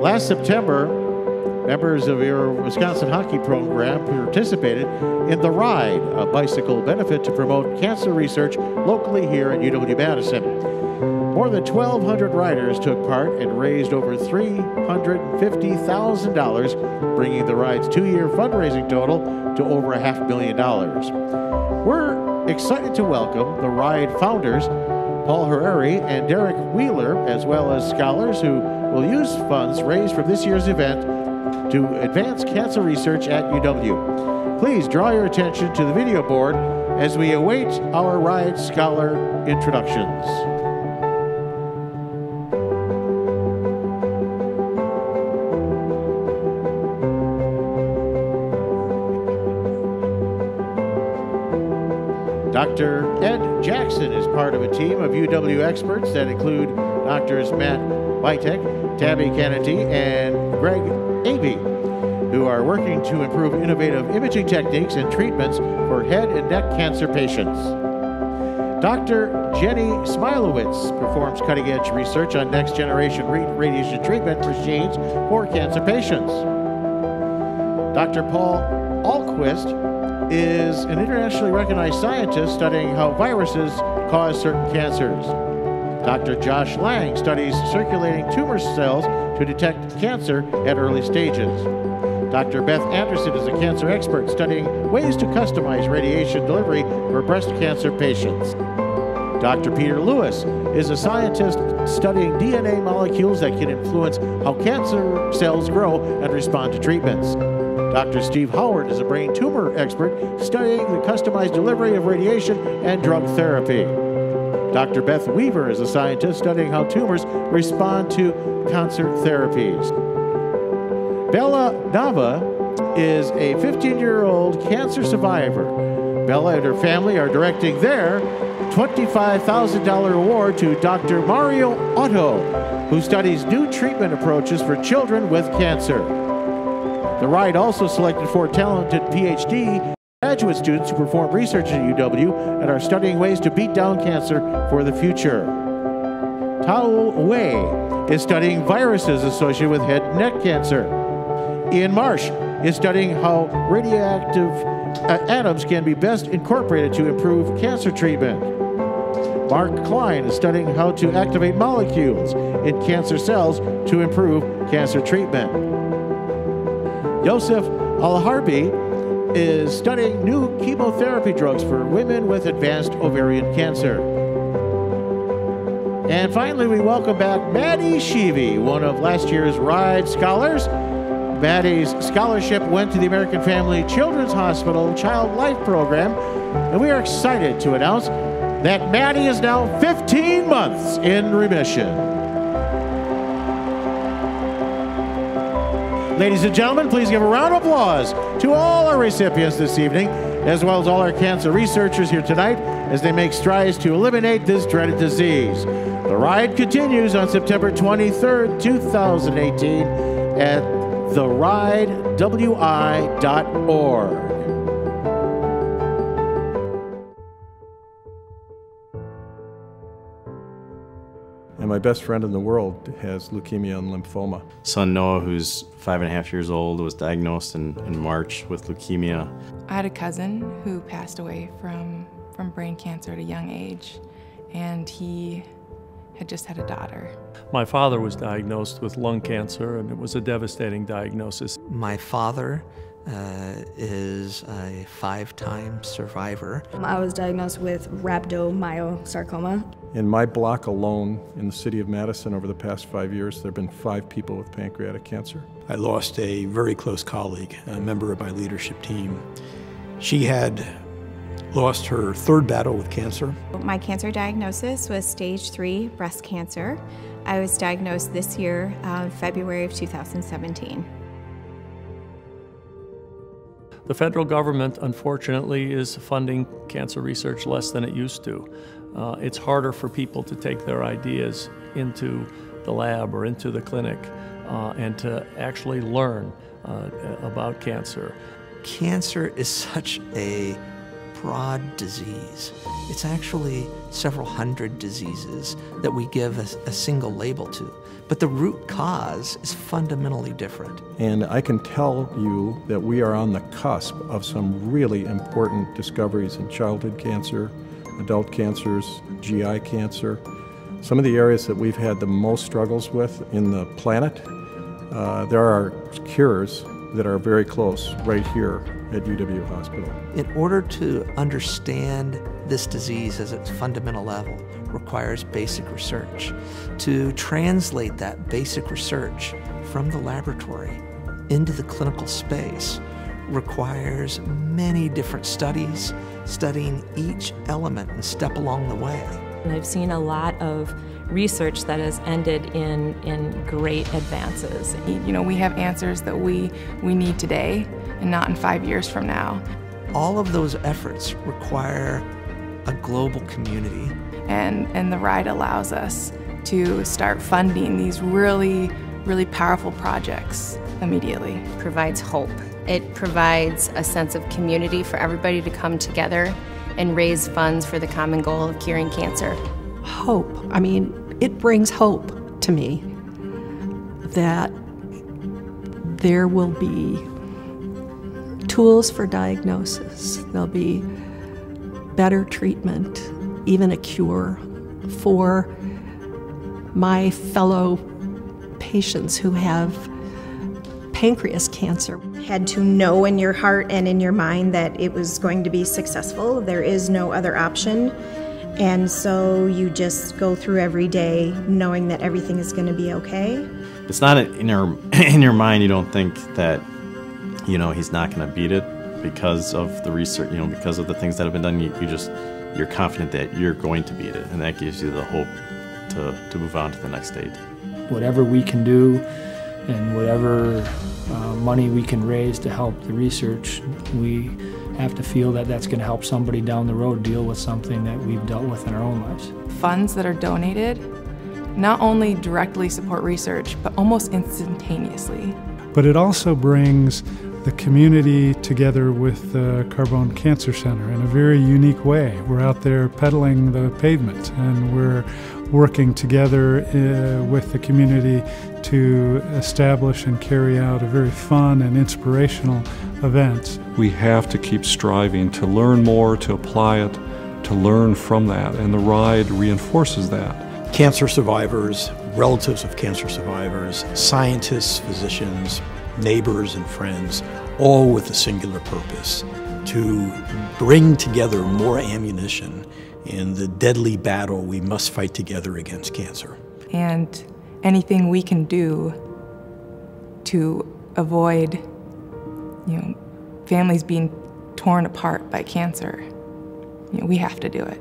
Last September, members of your Wisconsin hockey program participated in the Ride, a bicycle benefit to promote cancer research locally here at UW-Madison. More than 1,200 riders took part and raised over $350,000, bringing the Ride's 2-year fundraising total to over $500,000. We're excited to welcome the Ride founders, Paul Harari and Derek Wheeler, as well as scholars who will use funds raised from this year's event to advance cancer research at UW. Please draw your attention to the video board as we await our Ride Scholar introductions. Dr. Ed Jackson is part of a team of UW experts that include Drs. Matt Vitek, Tabby Kennedy, and Greg Avey, who are working to improve innovative imaging techniques and treatments for head and neck cancer patients. Dr. Jenny Smilowitz performs cutting-edge research on next-generation radiation treatment machines for cancer patients. Dr. Paul Ahlquist is an internationally recognized scientist studying how viruses cause certain cancers. Dr. Josh Lang studies circulating tumor cells to detect cancer at early stages. Dr. Beth Anderson is a cancer expert studying ways to customize radiation delivery for breast cancer patients. Dr. Peter Lewis is a scientist studying DNA molecules that can influence how cancer cells grow and respond to treatments. Dr. Steve Howard is a brain tumor expert studying the customized delivery of radiation and drug therapy. Dr. Beth Weaver is a scientist studying how tumors respond to cancer therapies. Bella Nava is a 15-year-old cancer survivor. Bella and her family are directing their $25,000 award to Dr. Mario Otto, who studies new treatment approaches for children with cancer. The Ride also selected 4 talented PhD graduate students who perform research at UW and are studying ways to beat down cancer for the future. Tao Wei is studying viruses associated with head and neck cancer. Ian Marsh is studying how radioactive atoms can be best incorporated to improve cancer treatment. Mark Klein is studying how to activate molecules in cancer cells to improve cancer treatment. Yosef Al-Harbi is studying new chemotherapy drugs for women with advanced ovarian cancer. And finally, we welcome back Maddie Schieve, one of last year's Ride Scholars. Maddie's scholarship went to the American Family Children's Hospital Child Life Program, and we are excited to announce that Maddie is now 15 months in remission. Ladies and gentlemen, please give a round of applause to all our recipients this evening, as well as all our cancer researchers here tonight as they make strides to eliminate this dreaded disease. The Ride continues on September 23rd, 2018 at theridewi.org. And my best friend in the world has leukemia and lymphoma. Son Noah, who's 5.5 years old, was diagnosed in March with leukemia. I had a cousin who passed away from brain cancer at a young age, and he had just had a daughter. My father was diagnosed with lung cancer, and it was a devastating diagnosis. My father is a 5-time survivor. I was diagnosed with rhabdomyosarcoma. In my block alone in the city of Madison over the past 5 years, there have been 5 people with pancreatic cancer. I lost a very close colleague, a member of my leadership team. She had lost her 3rd battle with cancer. My cancer diagnosis was stage 3 breast cancer. I was diagnosed this year, February of 2017. The federal government, unfortunately, is funding cancer research less than it used to. It's harder for people to take their ideas into the lab or into the clinic and to actually learn about cancer. Cancer is such a broad disease. It's actually several hundred diseases that we give a single label to. But the root cause is fundamentally different. And I can tell you that we are on the cusp of some really important discoveries in childhood cancer, adult cancers, GI cancer. Some of the areas that we've had the most struggles with in the planet, there are cures that are very close right here at UW Hospital. In order to understand this disease at its fundamental level requires basic research. To translate that basic research from the laboratory into the clinical space requires many different studies, studying each element and step along the way. And I've seen a lot of research that has ended in great advances. You know, we have answers that we need today and not in 5 years from now. All of those efforts require a global community. And the RIDE allows us to start funding these really, really powerful projects immediately. It provides hope. It provides a sense of community for everybody to come together and raise funds for the common goal of curing cancer. Hope. I mean, it brings hope to me that there will be tools for diagnosis. There'll be better treatment, even a cure for my fellow patients who have pancreas cancer. Had to know in your heart and in your mind that it was going to be successful. There is no other option. And so you just go through every day knowing that everything is going to be okay. It's not in your mind. You don't think that, you know, he's not going to beat it because of the research, you know, because of the things that have been done. You're confident that you're going to beat it, and that gives you the hope to move on to the next stage. Whatever we can do and whatever money we can raise to help the research, we have to feel that that's going to help somebody down the road deal with something that we've dealt with in our own lives. Funds that are donated not only directly support research, but almost instantaneously. But it also brings the community together with the Carbone Cancer Center in a very unique way. We're out there pedaling the pavement, and we're working together with the community to establish and carry out a very fun and inspirational event. We have to keep striving to learn more, to apply it, to learn from that, and the RIDE reinforces that. Cancer survivors, relatives of cancer survivors, scientists, physicians, neighbors and friends, all with a singular purpose: to bring together more ammunition in the deadly battle we must fight together against cancer. And anything we can do to avoid, you know, families being torn apart by cancer, you know, we have to do it.